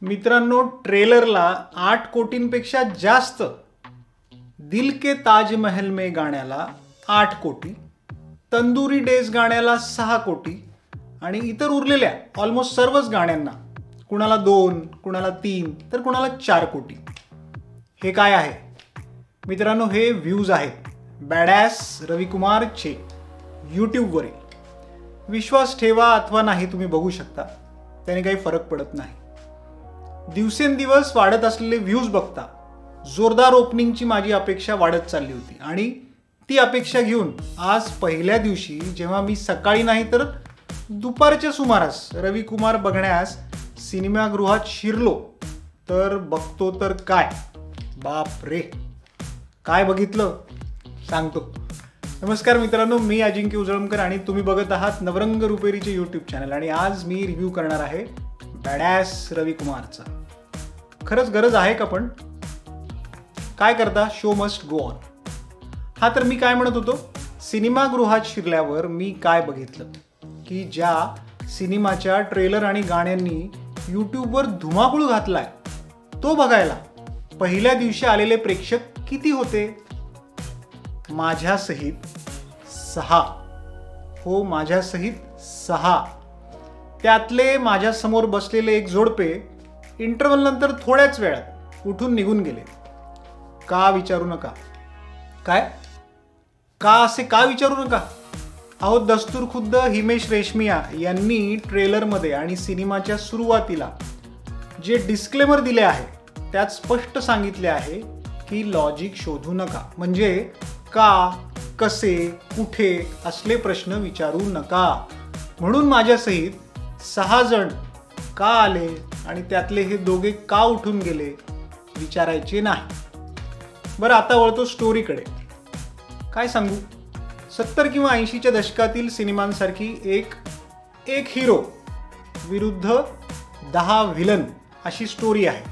मित्रांनो, ट्रेलरला 8 कोटींपेक्षा जास्त, दिल के ताजमहल में गाण्याला 8 कोटी, तंदुरी डेज गाण्याला 6 कोटी आणि इतर उरलेल्या ऑलमोस्ट सर्वच गाण्यांना कुणाला 2, कुणाला 3 तर कुणाला 4 कोटी. हे काय आहे मित्रांनो? हे व्ह्यूज आहेत बॅडॅस रविकुमारचे यूट्यूबवरील. विश्वास ठेवा अथवा नाही, तुम्ही बघू शकता, त्याने काही फरक पडत नाही. दिवसेंदिवस वाढत असलेले व्ह्यूज बघता जोरदार ओपनिंगची माझी अपेक्षा वाढत चालली होती आणि ती अपेक्षा घेऊन आज पहिल्या दिवशी जेव्हा मी सकाळी नाही तर दुपारच्या सुमारास रविकुमार बघण्यास सिनेमागृहात शिरलो तर बघतो तर काय, बाप रे, काय बघितलं सांगतो. नमस्कार मित्रांनो, मी अजिंक्य उजळमकर आणि तुम्ही बघत आहात नवरंग रुपेरीचे यूट्यूब चॅनल. आणि आज मी रिव्ह्यू करणार आहे बॅडॅस रविकुमारचा. खरंच गरज आहे का? पण काय करता, शो मस्ट गो ऑन. हा, तर मी काय म्हणत होतो, सिनेमागृहात शिरल्यावर मी काय बघितलं की ज्या सिनेमाच्या ट्रेलर आणि गाण्यांनी यूट्यूबवर धुमाकूळ घातलाय तो बघायला पहिल्या दिवशी आलेले प्रेक्षक किती होते? माझ्यासहित 6. हो, माझ्यासहित 6. त्यातले माझ्यासमोर बसलेले एक जोडपे इंटरव्हल नंतर थोड्याच वेळात उठून निघून गेले. का विचारू नका. काय का असे का विचारू नका. अहो, दस्तूर खुद्द हिमेश रेशमिया यांनी ट्रेलरमध्ये आणि सिनेमाच्या सुरुवातीला जे डिस्क्लेमर दिले आहे त्यात स्पष्ट सांगितले आहे की लॉजिक शोधू नका, म्हणजे का, कसे, कुठे असले प्रश्न विचारू नका. म्हणून माझ्यासहित 6 जण का आले आणि त्यातले हे दोघे का उठून गेले विचारायचे नाही. बरं, आता वळतो स्टोरीकडे. काय सांगू, 70 किंवा 80च्या दशकातील सिनेमांसारखी एक हिरो विरुद्ध 10 व्हिलन अशी स्टोरी आहे.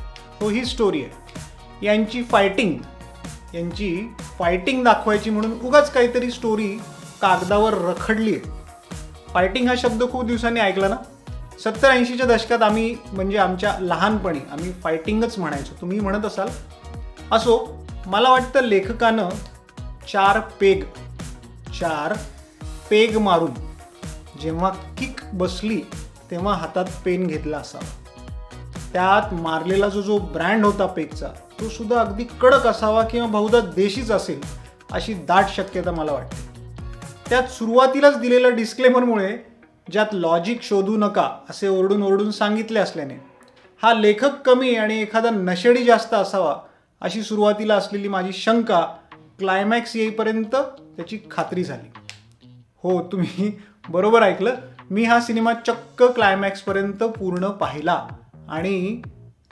हो, ही स्टोरी आहे. यांची फायटिंग दाखवायची म्हणून उगाच काहीतरी स्टोरी कागदावर रखडली आहे. फायटिंग हा शब्द खूप दिवसांनी ऐकला ना. 70-80च्या दशकात आम्ही, म्हणजे आमच्या लहानपणी आम्ही फायटिंगच म्हणायचो. तुम्ही म्हणत असाल. असो, मला वाटतं लेखकानं 4 पेग मारून जेव्हा किक बसली तेव्हा हातात पेन घेतला असावा. त्यात मारलेला जो ब्रँड होता पेगचा तो सुद्धा अगदी कडक असावा किंवा बहुधा देशीच असेल अशी दाट शक्यता मला वाटते. त्यात सुरुवातीलाच दिलेल्या डिस्क्लेमरमुळे ज्यात लॉजिक शोधू नका असे ओरडून सांगितले असल्याने हा लेखक कमी आणि एखादा नशेडी जास्त असावा अशी सुरुवातीला असलेली माझी शंका क्लायमॅक्स येईपर्यंत त्याची खात्री झाली. हो, तुम्ही बरोबर ऐकलं. मी हा सिनेमा चक्क क्लायमॅक्सपर्यंत पूर्ण पाहिला आणि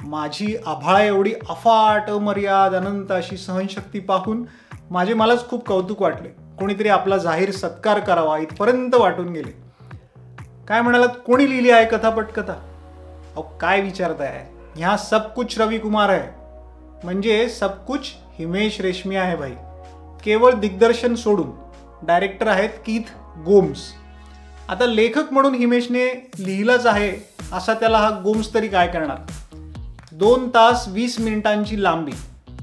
माझी आभाळा एवढी अफाट, अमर्याद, अनंत अशी सहनशक्ती पाहून मलाच खूप कौतुक वाटले. कोणीतरी आपला जाहीर सत्कार करावा इथपर्यंत वाटून गेले. काय म्हणालात, कोणी लिहिली आहे कथा पटकथा? अहो, काय विचारताय? ह्या सब कुछ रविकुमार आहे, म्हणजे सब कुछ हिमेश रेशमिया आहे भाई. केवळ दिग्दर्शन सोडून डायरेक्टर आहेत कीथ गोम्स. आता लेखक म्हणून हिमेशने लिहिलंच आहे असा त्याला हा गोम्स तरी काय करणार? 2 तास 20 मिनिटांची लांबी,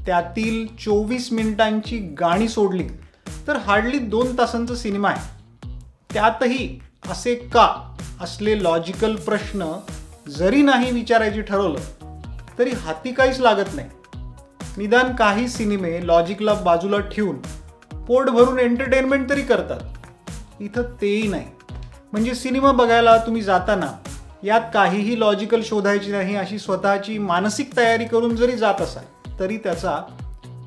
त्यातील 24 मिनिटांची गाणी सोडली तर हार्डली 2 तासांचा सिनेमा आहे. त्यातही असे का असले लॉजिकल प्रश्न जरी नाही विचारायचे ठरवलं तरी हाती काहीच लागत नाही. निदान काही सिनेमे लॉजिकला बाजूला ठेवून पोट भरून एंटरटेनमेंट तरी करतात. इथं तेही नाही. म्हणजे सिनेमा बघायला तुम्ही जाताना यात काहीही लॉजिकल शोधायची नाही अशी स्वतःची मानसिक तयारी करून जरी जात असाल तरी त्याचा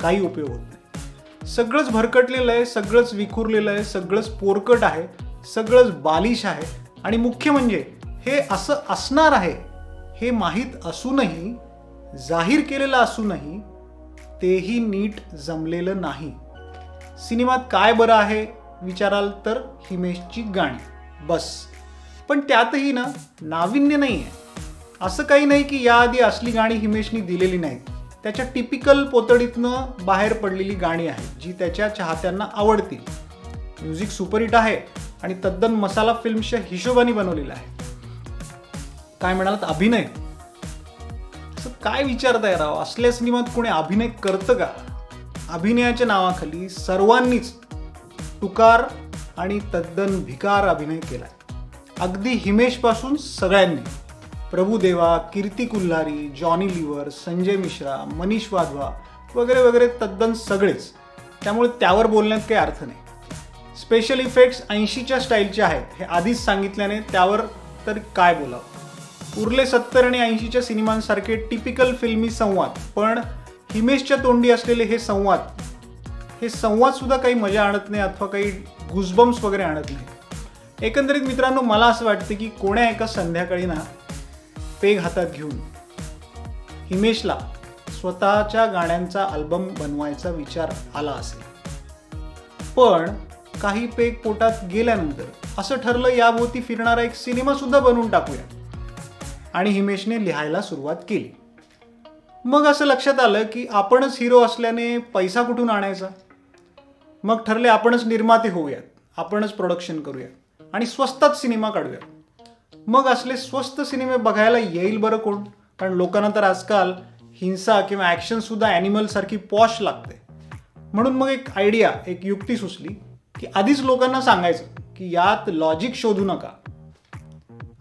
काही उपयोग होत नाही. सगळंच भरकटलेलं आहे, सगळंच विखुरलेलं आहे, सगळंच पोरकट आहे, सगळंच बालिश आहे आणि मुख्य म्हणजे हे असं असणार आहे हे माहीत असूनही, जाहीर केलेलं असूनही तेही नीट जमलेलं नाही. सिनेमात काय बरं आहे विचाराल तर हिमेशची गाणी, बस. पण त्यातही ना नाविन्य नाही आहे. असं काही नाही की याआधी असली गाणी हिमेशनी दिलेली नाहीत. त्याच्या टिपिकल पोतडीतनं बाहेर पडलेली गाणी आहेत जी त्याच्या चाहत्यांना आवडतील. म्युझिक सुपरहिट आहे आणि तद्दन मसाला फिल्म्सच्या हिशोबाने बनवलेला आहे. काय म्हणालात, अभिनय? काय विचारताय राव, असल्या सिनेमात कोणी अभिनय करतं का? अभिनयाच्या नावाखाली सर्वांनीच टुकार आणि तद्दन भिकार अभिनय केलाय. अगदी हिमेश पासून सगळ्यांनी. प्रभुदेवा, कीर्ती कुल्हारी, जॉनी लिव्हर, संजय मिश्रा, मनीष वाधवा वगैरे वगैरे तद्दन सगळेच. त्यामुळे त्यावर बोलण्यात काही अर्थ नाही. स्पेशल इफेक्ट्स 80च्या स्टाईलचे आहेत हे आधीच सांगितल्याने त्यावर तर काय बोलावं. उरले 70 आणि 80च्या सिनेमांसारखे टिपिकल फिल्मी संवाद, पण हिमेशच्या तोंडी असलेले हे संवाद सुद्धा काही मजा आणत नाही अथवा काही गुजबम्स वगैरे आणत नाही. एकंदरीत मित्रांनो, मला असं वाटतं की कोण्या एका संध्याकाळी ना पेग हातात घेऊन हिमेशला स्वतःच्या गाण्यांचा अल्बम बनवायचा विचार आला असेल. पण काही पेग पोटात गेल्यानंतर असं ठरलं याभोवती फिरणारा एक सिनेमा सुद्धा बनवून टाकूया. आणि हिमेशने लिहायला सुरुवात केली. मग असं लक्षात आलं की आपणच हिरो असल्याने पैसा कुठून आणायचा. मग ठरले आपणच निर्माते होऊयात, आपणच प्रोडक्शन करूया आणि स्वस्तात सिनेमा काढूया. मग असले स्वस्त सिनेमे बघायला येईल बरं कोण? कारण लोकांना तर आजकाल हिंसा किंवा ॲक्शन सुद्धा ॲनिमल सारखी पॉश लागते. म्हणून मग एक आयडिया, एक युक्ती सुचली की आधीच लोकांना सांगायचं की यात लॉजिक शोधू नका.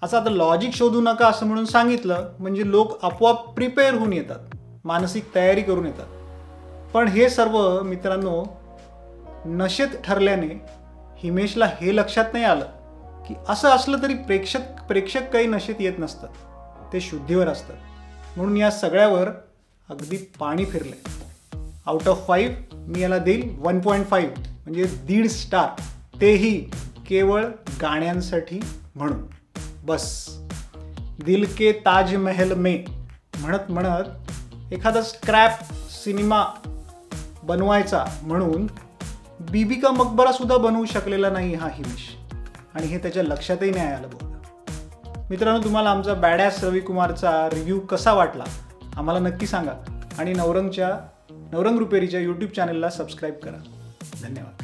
असं आता लॉजिक शोधू नका असं म्हणून सांगितलं म्हणजे लोक आपोआप प्रिपेअर होऊन येतात, मानसिक तयारी करून येतात. पण हे सर्व मित्रांनो नशेत ठरल्याने हिमेशला हे लक्षात नाही आलं की असं असलं तरी प्रेक्षक काही नशेत येत नसतात, ते शुद्धीवर असतात. म्हणून या सगळ्यावर अगदी पाणी फिरलंय. आउट ऑफ 5 मी याला देईल 1.5 म्हणजे 1.5 स्टार, तेही केवळ गाण्यांसाठी म्हणून. बस दिल के ताजमहल में म्हणत म्हणत एखादा स्क्रॅप सिनेमा बनवायचा म्हणून बीबी का मकबरा सुद्धा बनवू शकलेला नाही हा हिमेश. आणि हे त्याच्या लक्षातही नाही आलं बहुधा. मित्रांनो, तुम्हाला आमचा बॅडॅस रविकुमारचा रिव्ह्यू कसा वाटला आम्हाला नक्की सांगा. आणि नवरंग रुपेरीच्या यूट्यूब चॅनलला सबस्क्राईब करा. धन्यवाद.